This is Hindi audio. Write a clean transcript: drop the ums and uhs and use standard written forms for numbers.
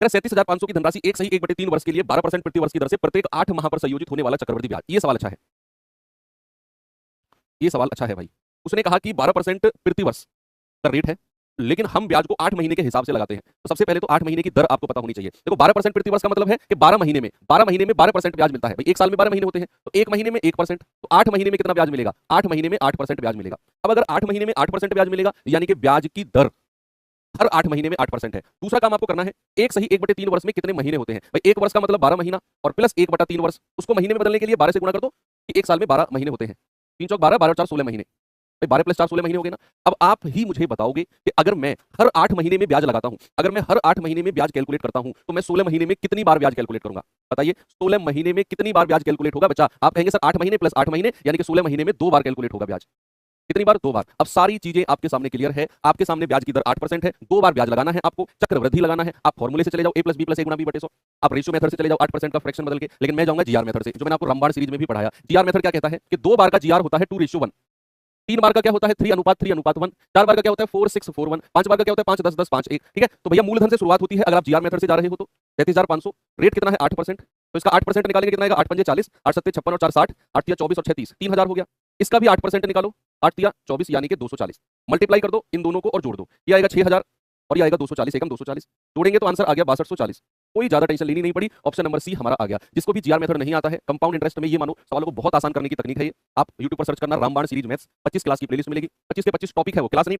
37,500 की धनराशि एक सही 1/3 वर्ष के लिए 12% प्रति वर्ष की दर से प्रत्येक 8 माह पर संयोजित होने वाला चक्रवृद्धि ब्याज। ये सवाल अच्छा है, ये सवाल अच्छा है भाई। उसने कहा कि 12% प्रति वर्ष का रेट है, लेकिन हम ब्याज को 8 महीने के हिसाब से लगाते हैं। तो सबसे पहले तो 8 महीने की दर आपको पता होनी चाहिए। देखो 12% प्रति वर्ष का मतलब है कि 12 महीने में 12% ब्याज मिलता है भाई। एक साल में 12 महीने होते हैं, तो एक महीने में 1%, तो 8 महीने में कितना ब्याज मिलेगा? 8 महीने में 8% ब्याज मिलेगा। अब अगर 8 महीने में 8% ब्याज मिलेगा, यानी कि ब्याज की दर हर 8 महीने में 8% है। दूसरा काम आपको करना है, एक सही 1/3 वर्ष में कितने महीने होते हैं भाई? एक वर्ष का मतलब 12 महीना और प्लस 1/3 वर्ष, उसको महीने में बदलने के लिए 12 से गुणा कर दो कि एक साल में 12 महीने होते हैं। 3 चौक 12, 12 और 4 16 महीने। भाई 12 प्लस 4 16 महीने हो गए ना। अब आप ही मुझे बताओगे कि अगर मैं हर 8 महीने में ब्याज लगाता हूं, अगर मैं हर 8 महीने में ब्याज कैलकुलेट करता हूं, तो मैं 16 महीने में कितनी बार ब्याज कैलकुलेट करूंगा? बताइए, 16 महीने में कितनी बार ब्याज कैलकुलेट होगा बच्चा? आप कहेंगे सर 8 महीने प्लस 8 महीने, यानी कि 16 महीने में 2 बार कैलकुलेट होगा ब्याज। कितनी बार? 2 बार। अब सारी चीजें आपके सामने क्लियर है, आपके सामने ब्याज की दर 8% है, 2 बार ब्याज लगाना है आपको, चक्रवृद्धि लगाना है। आप फॉर्मूले से चले जाओ, a प्लस बी प्लस ए गुणा बी बटे 100। आप रेशियो मेथड से चले जाओ 8% का फ्रैक्शन बदल के, लेकिन मैं जाऊंगा जीआर मेथड से, जो मैंने आपको रामबाण सीरीज में भी पढ़ाया। जीआर मेथड क्या कहता है कि 2 बार का जीआर होता है 2:1, 3 बार का क्या होता है 3:3:1, 4 बार का क्या होता है 4:6:1, 5 बार का क्या होता है 5:10:10:5:1। ठीक है, तो भैया मूलधन से शुरुआत होती है अगर आप जीआर मेथड से जा रहे हो तो 33,500। रेट कितना है? 8%। तो इसका 8% निकालेंगे कितना आएगा? 8 पंजे 40, 8 सत्ते 56 और 4 60, 8 तिया 24 और 6 30, 3,000 हो गया। इसका भी 8% निकालो, 8 तिया 24 यानी कि 240। मल्टीप्लाई कर दो इन दोनों को और जोड़ दो, ये आएगा 6,000 और ये आएगा 240, एकम 240। जोड़ेंगे तो आंसर आ गया 6240। कोई ज्यादा टेंशन लेनी नहीं पड़ी, ऑप्शन नंबर सी हमारा आ गया। जिसको भी जीआर मेथड नहीं आता है, कंपाउंड इंटरेस्ट में ये मानो सवालों को बहुत आसान करने की तकनीक है ये। आप यूट्यूब पर सर्च करना रामबाण सीरीज मैथ्स, 25 क्लास की प्लेलिस्ट मिलेगी, 25 के 25 टॉपिक है वो, क्लास नहीं